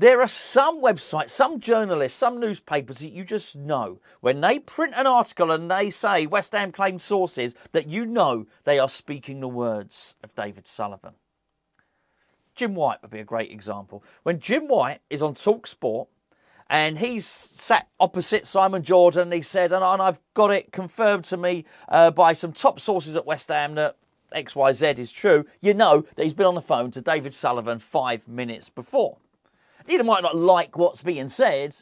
There are some websites, some journalists, some newspapers that you just know, when they print an article and they say West Ham claimed sources, that you know they are speaking the words of David Sullivan. Jim White would be a great example. When Jim White is on TalkSport and he's sat opposite Simon Jordan, he said, and I've got it confirmed to me by some top sources at West Ham that XYZ is true, you know that he's been on the phone to David Sullivan 5 minutes before. He might not like what's being said,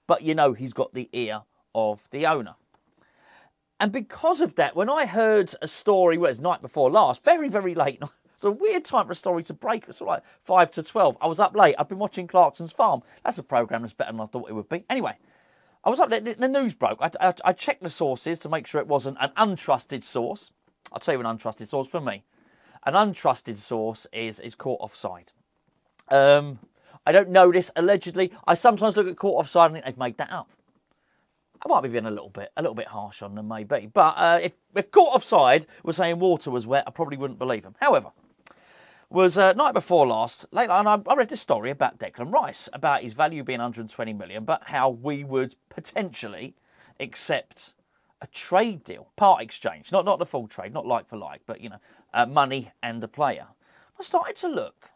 but you know he's got the ear of the owner. And because of that, when I heard a story, well, it was night before last, very, very late, it's a weird time for a story to break, it's sort of like 5 to 12. I was up late, I've been watching Clarkson's Farm. That's a programme that's better than I thought it would be. Anyway, I was up there, the news broke. I checked the sources to make sure it wasn't an untrusted source. I'll tell you an untrusted source for me. An untrusted source is caught offside. I don't know this, allegedly. I sometimes look at caught offside and think they've made that up. I might be being a little bit harsh on them, maybe. But if caught offside was saying water was wet, I probably wouldn't believe them. However, was night before last, late, and I read this story about Declan Rice, about his value being 120 million, but how we would potentially accept a trade deal, part exchange, not the full trade, not like for like, but, you know, money and a player. I started to look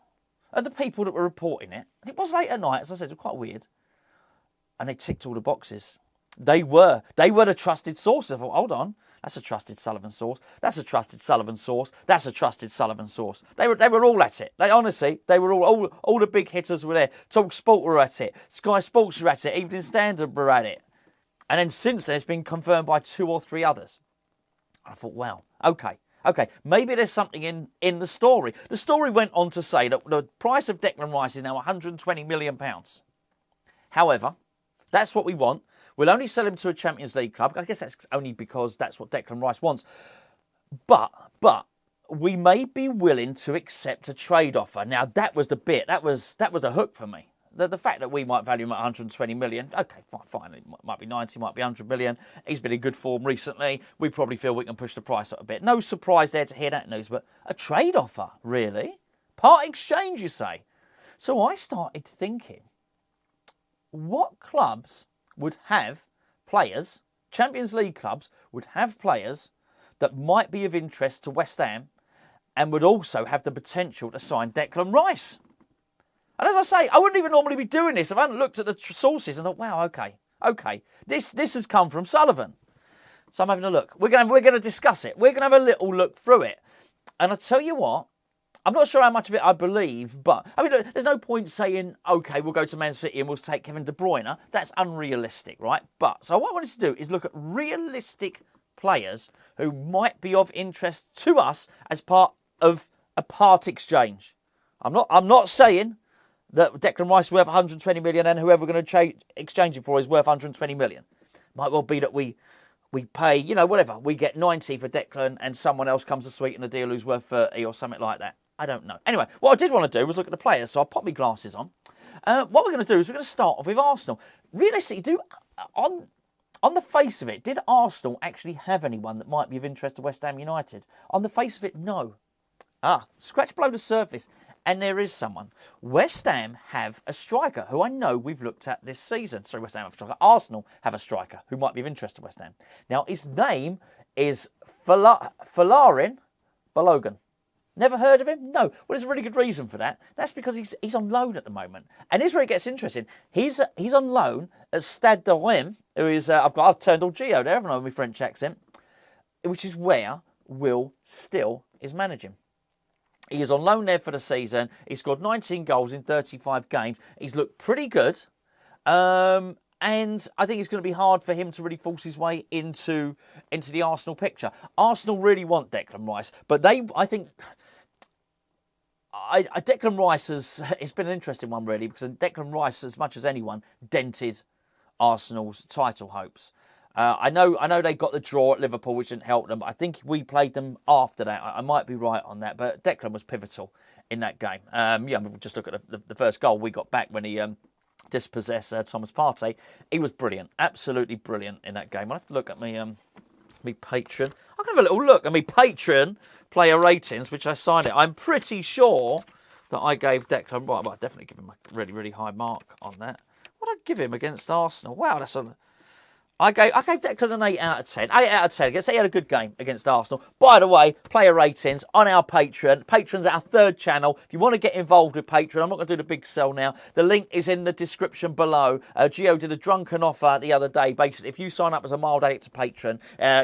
at the people that were reporting it. And it was late at night, as I said, it was quite weird. And they ticked all the boxes. They were the trusted source. I thought, hold on, that's a trusted Sullivan source. That's a trusted Sullivan source. That's a trusted Sullivan source. They were all at it. Honestly, they were all the big hitters were there. TalkSport were at it. Sky Sports were at it. Evening Standard were at it. And then since then, it's been confirmed by 2 or 3 others. And I thought, wow, okay, maybe there's something in the story. The story went on to say that the price of Declan Rice is now £120 million. However, that's what we want. We'll only sell him to a Champions League club. I guess that's only because that's what Declan Rice wants. But we may be willing to accept a trade offer. Now, that was the bit. That was the hook for me. The fact that we might value him at 120 million, okay, fine. It might be 90, might be 100 million. He's been in good form recently. We probably feel we can push the price up a bit. No surprise there to hear that news, but a trade offer, really? Part exchange, you say? So I started thinking, what clubs would have players, Champions League clubs, would have players that might be of interest to West Ham and would also have the potential to sign Declan Rice? And as I say, I wouldn't even normally be doing this if I hadn't looked at the sources and thought, wow, okay, this has come from Sullivan. So I'm having a look. We're going to discuss it. We're going to have a little look through it. And I tell you what, I'm not sure how much of it I believe, but I mean, look, there's no point saying, okay, we'll go to Man City and we'll take Kevin De Bruyne. That's unrealistic, right? But so what I wanted to do is look at realistic players who might be of interest to us as part of a part exchange. I'm not saying that Declan Rice is worth 120 million and whoever we're going to exchange him for is worth 120 million. Might well be that we pay, you know, whatever. We get 90 for Declan and someone else comes to sweeten the deal who's worth 30 or something like that. I don't know. Anyway, what I did want to do was look at the players, so I'll pop my glasses on. What we're going to do is we're going to start off with Arsenal. Realistically, on the face of it, did Arsenal actually have anyone that might be of interest to West Ham United? On the face of it, no. Scratch below the surface. And there is someone. West Ham have a striker who I know we've looked at this season. Sorry, West Ham have a striker. Arsenal have a striker who might be of interest to West Ham. Now, his name is Folarin Balogun. Never heard of him? No. Well, there's a really good reason for that. That's because he's on loan at the moment. And here's where it gets interesting. He's on loan at Stade de Reims, who is, I've turned all Geo there, haven't I, with my French accent, which is where Will Still is managing. He is on loan there for the season. He scored 19 goals in 35 games. He's looked pretty good. And I think it's going to be hard for him to really force his way into the Arsenal picture. Arsenal really want Declan Rice. But I think Declan Rice it's been an interesting one, really, because Declan Rice, as much as anyone, dented Arsenal's title hopes. I know they got the draw at Liverpool, which didn't help them, but I think we played them after that. I might be right on that, but Declan was pivotal in that game. Just look at the first goal we got back when he dispossessed Thomas Partey. He was brilliant, absolutely brilliant in that game. I'll have to look at me Patreon. I can have a little look at me Patreon player ratings, which I signed it. I'm pretty sure that I gave Declan. Well, I definitely give him a really, really high mark on that. What did I give him against Arsenal? Wow, that's on. I gave Declan an 8 out of 10. 8 out of 10. I guess he had a good game against Arsenal. By the way, player ratings on our Patreon. Patreon's our third channel. If you want to get involved with Patreon, I'm not going to do the big sell now. The link is in the description below. Gio did a drunken offer the other day. Basically, if you sign up as a mild addict to Patreon,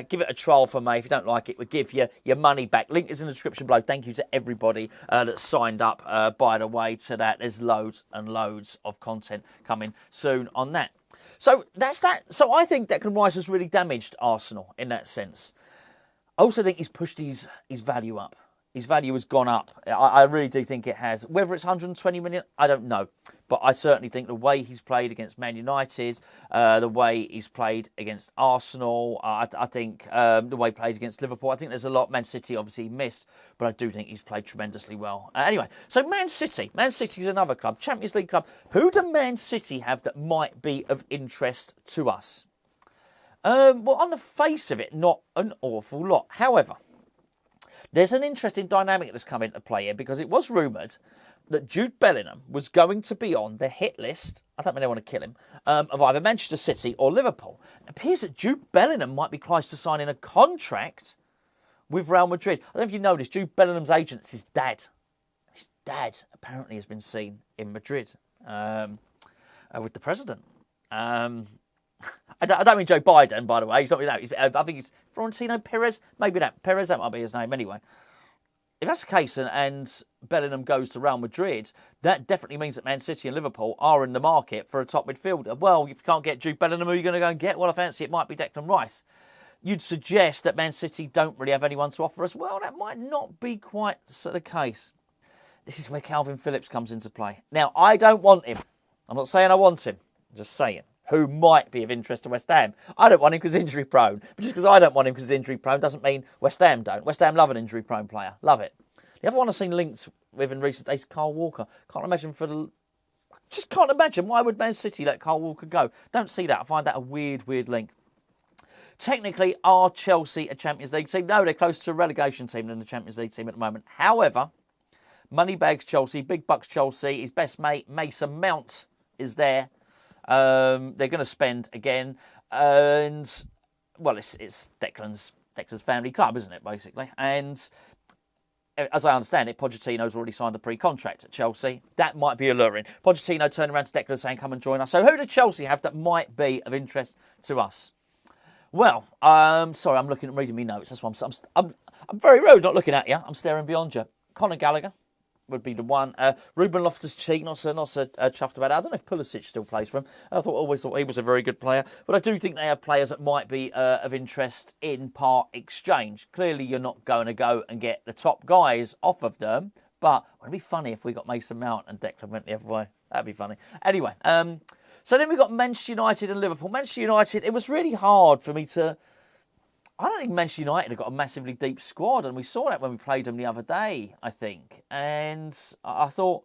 give it a trial for me. If you don't like it, we'll give you your money back. Link is in the description below. Thank you to everybody that's signed up, by the way, to that. There's loads and loads of content coming soon on that. So that's that. So I think Declan Rice has really damaged Arsenal in that sense. I also think he's pushed his value up. His value has gone up. I really do think it has. Whether it's 120 million, I don't know. But I certainly think the way he's played against Man United, the way he's played against Arsenal, I think the way he played against Liverpool, I think there's a lot. Man City obviously missed, but I do think he's played tremendously well. Anyway, so Man City. Man City's another club, Champions League club. Who do Man City have that might be of interest to us? Well, on the face of it, not an awful lot. However, there's an interesting dynamic that's come into play here because it was rumoured that Jude Bellingham was going to be on the hit list, I don't mean they want to kill him, of either Manchester City or Liverpool. It appears that Jude Bellingham might be close to signing a contract with Real Madrid. I don't know if you noticed, Jude Bellingham's agent is his dad. His dad apparently has been seen in Madrid with the president. I don't mean Joe Biden, by the way. He's not. I think it's Florentino Perez. Maybe Perez. That might be his name. Anyway, if that's the case, and Bellingham goes to Real Madrid, that definitely means that Man City and Liverpool are in the market for a top midfielder. Well, if you can't get Jude Bellingham, who are you going to go and get? Well, I fancy it might be Declan Rice. You'd suggest that Man City don't really have anyone to offer us. Well, that might not be quite the case. This is where Calvin Phillips comes into play. Now, I don't want him. I'm not saying I want him. I'm just saying. Who might be of interest to West Ham. I don't want him because he's injury prone. But just because I don't want him because he's injury prone doesn't mean West Ham don't. West Ham love an injury prone player. Love it. The other one I've seen linked with in recent days is Carl Walker. Just can't imagine why would Man City let Carl Walker go. Don't see that. I find that a weird link. Technically, are Chelsea a Champions League team? No, they're close to a relegation team than the Champions League team at the moment. However, Moneybags Chelsea, Big Bucks Chelsea, his best mate Mason Mount is there. They're going to spend again, and well, it's Declan's family club, isn't it, basically? And as I understand it, Pochettino's already signed a pre-contract at Chelsea. That might be alluring. Pochettino turning around to Declan saying, "Come and join us." So, who do Chelsea have that might be of interest to us? Well, sorry, I'm reading me notes. That's why I'm very rude, not looking at you. I'm staring beyond you. Conor Gallagher would be the one. Ruben Loftus-Cheek, not so chuffed about it. I don't know if Pulisic still plays for him. Always thought he was a very good player. But I do think they have players that might be of interest in part exchange. Clearly, you're not going to go and get the top guys off of them. But it would be funny if we got Mason Mount and Declan went the other way. That'd be funny. Anyway, so then we got Manchester United and Liverpool. Manchester United, it was really hard for me to... I don't think Manchester United have got a massively deep squad, and we saw that when we played them the other day, I think. And I thought,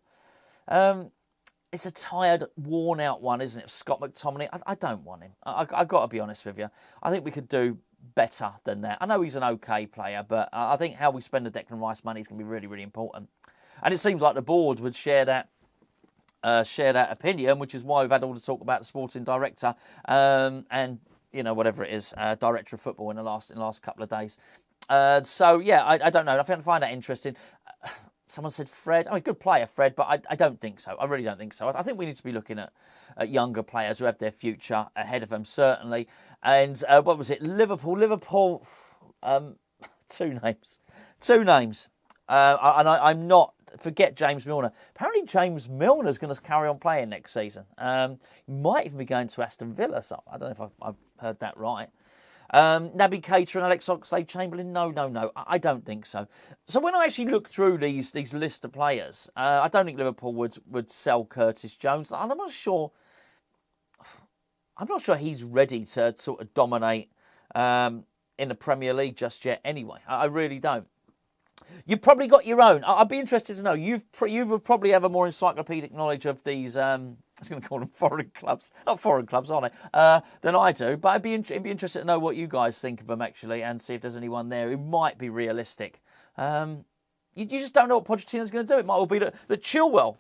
it's a tired, worn-out one, isn't it, Scott McTominay? I don't want him. I've got to be honest with you. I think we could do better than that. I know he's an okay player, but I think how we spend the Declan Rice money is going to be really, really important. And it seems like the board would share that opinion, which is why we've had all the talk about the sporting director and whatever it is, director of football in the last couple of days. So yeah, I don't know. I find that interesting. Someone said Fred. I mean, good player, Fred, but I don't think so. I really don't think so. I think we need to be looking at younger players who have their future ahead of them, certainly. And what was it? Liverpool. Two names. And I'm not. Forget James Milner. Apparently James Milner's going to carry on playing next season. He might even be going to Aston Villa. So I don't know if I've heard that right. Naby Keita and Alex Oxlade-Chamberlain? No. I don't think so. So when I actually look through these list of players, I don't think Liverpool would sell Curtis Jones. And I'm not sure he's ready to sort of dominate in the Premier League just yet anyway. I really don't. You've probably got your own. I'd be interested to know. You would probably have a more encyclopedic knowledge of these. I was going to call them foreign clubs, not foreign clubs, aren't they? Than I do. But I'd be interested to know what you guys think of them actually, and see if there's anyone there who might be realistic. Yeah, You just don't know what Pochettino's going to do. It might well be that Chilwell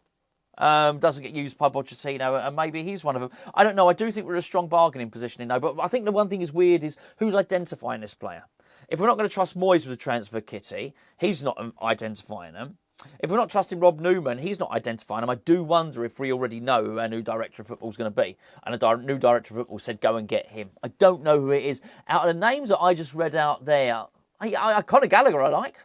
doesn't get used by Pochettino, and maybe he's one of them. I don't know. I do think we're in a strong bargaining position, though. But I think the one thing is weird is who's identifying this player. If we're not going to trust Moyes with the transfer kitty, he's not identifying them. If we're not trusting Rob Newman, he's not identifying them. I do wonder if we already know who our new director of football is going to be. And a new director of football said, go and get him. I don't know who it is. Out of the names that I just read out there, Conor Gallagher I like.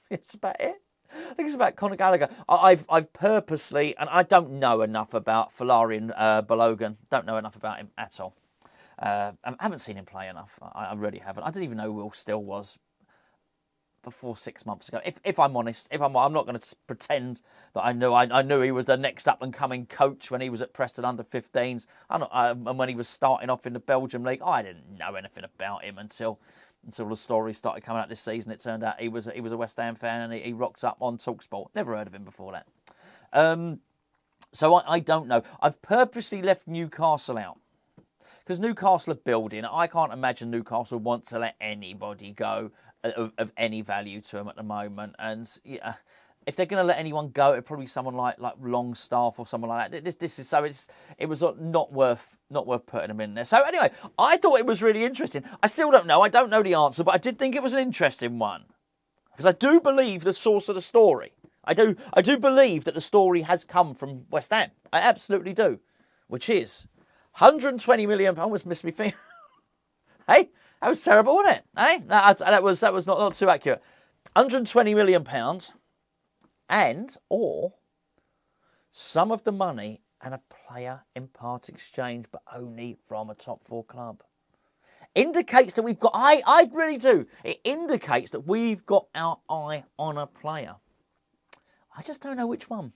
It's about it. I think it's about Conor Gallagher. I've purposely, and I don't know enough about Folarin Balogun. Don't know enough about him at all. I haven't seen him play enough. I really haven't. I didn't even know who Will Still was before 6 months ago. If I'm honest, I'm not going to pretend that I knew he was the next up and coming coach when he was at Preston under 15s, and when he was starting off in the Belgium league. I didn't know anything about him until the story started coming out this season. It turned out he was a West Ham fan, and he rocked up on TalkSport. Never heard of him before that. So I don't know. I've purposely left Newcastle out. Because Newcastle are building. I can't imagine Newcastle want to let anybody go of any value to them at the moment. And yeah, if they're going to let anyone go, it'd probably be someone like Longstaff or someone like that. It was not worth putting them in there. So anyway, I thought it was really interesting. I still don't know. I don't know the answer, but I did think it was an interesting one because I do believe the source of the story. I do believe that the story has come from West Ham. I absolutely do, which is £120 million. Almost missed me finger. Hey, that was terrible, wasn't it? Hey, that was not too accurate. £120 million, or some of the money and a player in part exchange, but only from a top 4 club. Indicates that we've got. I really do. It indicates that we've got our eye on a player. I just don't know which one.